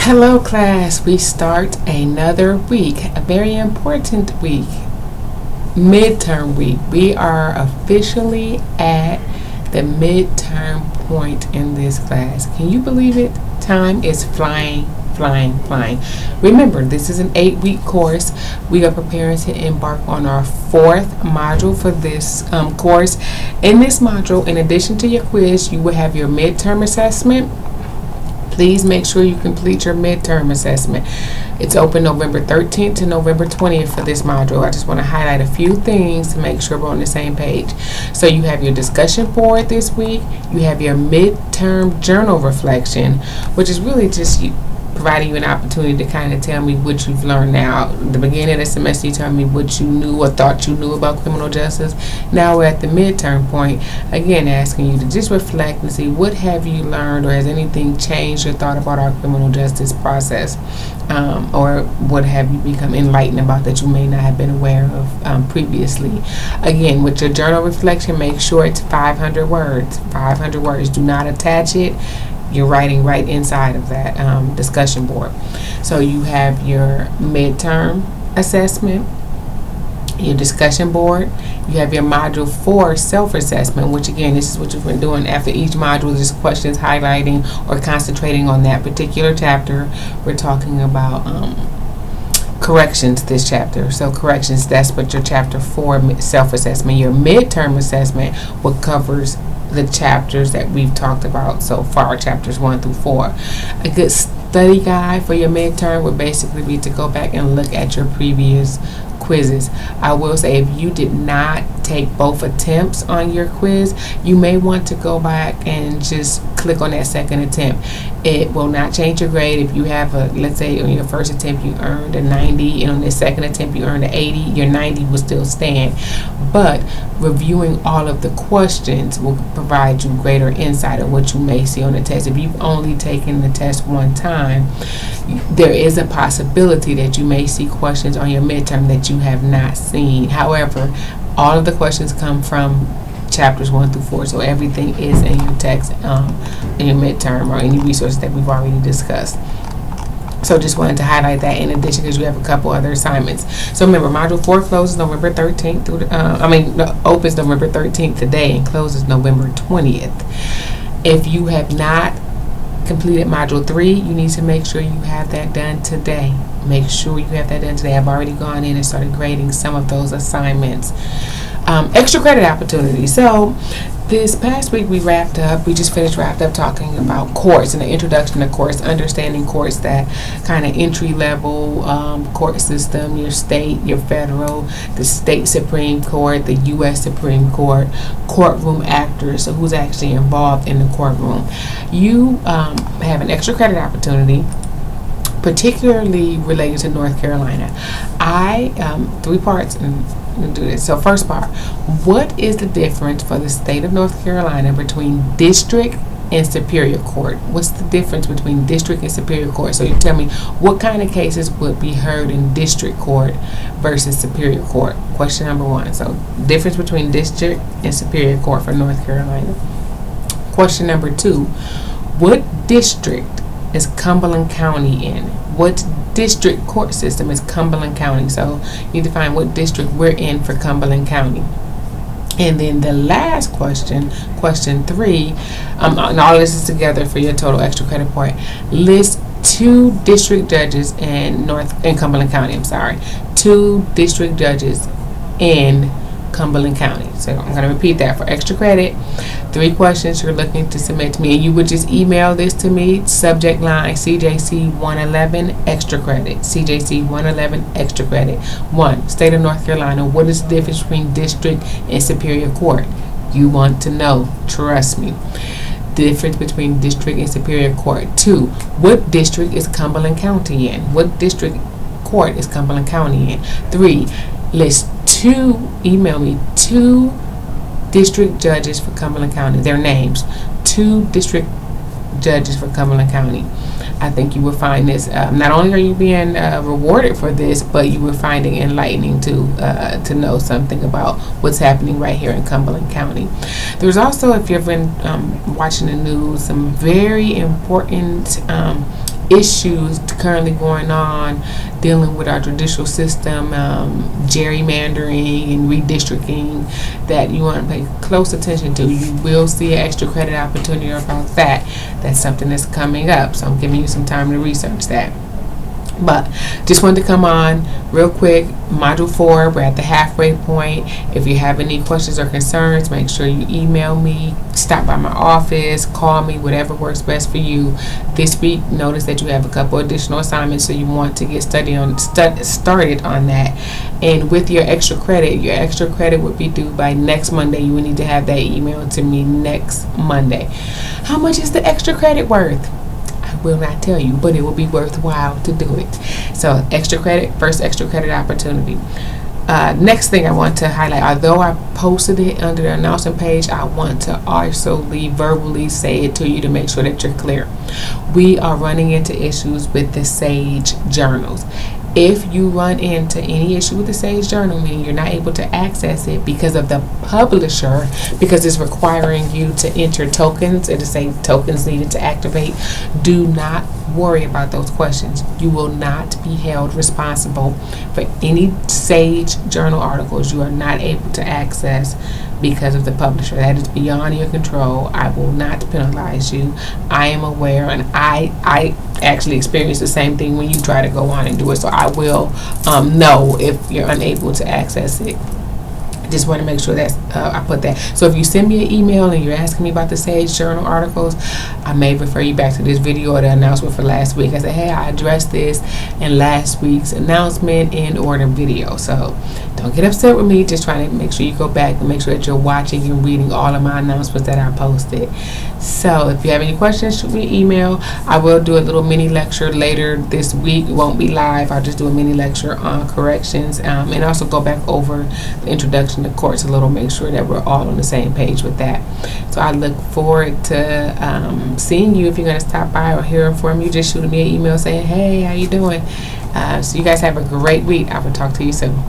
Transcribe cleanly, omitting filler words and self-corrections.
Hello, class. We start another week, a very important week, midterm week. We are officially at the midterm point in this class. Can you believe it? Time is flying, flying, flying. Remember, this is an 8-week course. We are preparing to embark on our 4th module for this course. In this module, in addition to your quiz, you will have your midterm assessment. Please make sure you complete your midterm assessment. It's open November 13th to November 20th for this module. I just want to highlight a few things to make sure we're on the same page. So you have your discussion board this week. You have your midterm journal reflection, which is really just providing you an opportunity to kind of tell me what you've learned. Now, at the beginning of the semester, you told me what you knew or thought you knew about criminal justice. Now we're at the midterm point, again asking you to just reflect and see what have you learned, or has anything changed your thought about our criminal justice process, or what have you become enlightened about that you may not have been aware of previously. Again, with your journal reflection, make sure it's 500 words. 500 words. Do not attach it. You're writing right inside of that discussion board. So you have your midterm assessment, your discussion board, you have your module 4 self-assessment, which again, this is what you've been doing after each module, just questions highlighting or concentrating on that particular chapter. We're talking about corrections this chapter. So corrections, that's what your chapter 4 self-assessment. Your midterm assessment, what covers the chapters that we've talked about so far, chapters 1 through 4. A good study guide for your midterm would basically be to go back and look at your previous quizzes. I will say, if you did not take both attempts on your quiz, you may want to go back and just click on that second attempt. It will not change your grade. If you have let's say on your first attempt you earned a 90 and on the second attempt you earned an 80, your 90 will still stand. But reviewing all of the questions will provide you greater insight on what you may see on the test. If you've only taken the test one time, there is a possibility that you may see questions on your midterm that you have not seen. However, all of the questions come from chapters 1 through 4, so everything is in your text, in your midterm, or any resources that we've already discussed. So just wanted to highlight that in addition, because you have a couple other assignments. So remember, module 4 closes November 13th through opens November 13th today and closes November 20th. If you have not completed module 3, you need to make sure you have that done today. Make sure you have that done today. I've already gone in and started grading some of those assignments. Extra credit opportunities. So this past week we just finished wrapped up talking about courts and the introduction to courts, understanding courts, that kind of entry level court system, your state, your federal, the state Supreme Court, the U.S. Supreme Court, courtroom actors, so who's actually involved in the courtroom. You have an extra credit opportunity, particularly related to North Carolina. 3 parts and do this. So first part, what is the difference for the state of North Carolina between district and superior court? What's the difference between district and superior court? So you tell me what kind of cases would be heard in district court versus superior court. Question number 1. So difference between district and superior court for North Carolina. Question number 2, what district is Cumberland County in? What district court system is Cumberland County? So you need to find what district we're in for Cumberland County. And then the last question, question 3, and all this is together for your total extra credit point. List 2 district judges in Cumberland County. 2 district judges in Cumberland County. So I'm going to repeat that for extra credit. 3 questions you're looking to submit to me, and you would just email this to me. Subject line CJC 111 extra credit. CJC 111 extra credit. 1. State of North Carolina. What is the difference between district and superior court? You want to know. Trust me. Difference between district and superior court. 2. What district is Cumberland County in? What district court is Cumberland County in? 3. List 2. Email me 2 district judges for Cumberland County, their names. 2 district judges for Cumberland County. I think you will find this, not only are you being rewarded for this, but you will find it enlightening to know something about what's happening right here in Cumberland County. There's also, if you've been watching the news, some very important issues currently going on dealing with our judicial system, gerrymandering and redistricting, that you want to pay close attention to. You will see an extra credit opportunity about that. That's something that's coming up, so I'm giving you some time to research that. But just wanted to come on real quick. Module 4, we're at the halfway point. If you have any questions or concerns, make sure you email me, stop by my office, call me, whatever works best for you. This week, notice that you have a couple additional assignments, so you want to get started on that. And with your extra credit would be due by next Monday. You will need to have that email to me next Monday. How much is the extra credit worth? Will not tell you, but it will be worthwhile to do it. So extra credit, first extra credit opportunity. Next thing I want to highlight, although I posted it under the announcement page, I want to also verbally say it to you to make sure that you're clear. We are running into issues with the Sage journals. If you run into any issue with the Sage journal, meaning you're not able to access it because of the publisher, because it's requiring you to enter tokens, and to say tokens needed to activate, do not worry about those questions. You will not be held responsible for any Sage journal articles you are not able to access because of the publisher. That is beyond your control. I will not penalize you. I am aware, and I actually experience the same thing when you try to go on and do it, so I will know if you're unable to access it. Just want to make sure that I put that. So if you send me an email and you're asking me about the Sage journal articles, I may refer you back to this video or the announcement for last week. I said, hey, I addressed this in last week's announcement and order video. So don't get upset with me. Just trying to make sure you go back and make sure that you're watching and reading all of my announcements that I posted. So if you have any questions, shoot me an email. I will do a little mini lecture later this week. It won't be live. I'll just do a mini lecture on corrections, and also go back over the introduction to courts a little, make sure that we're all on the same page with that. So I look forward to seeing you. If you're going to stop by or hearing from you, just shoot me an email saying, hey, how you doing? So you guys have a great week. I will talk to you soon.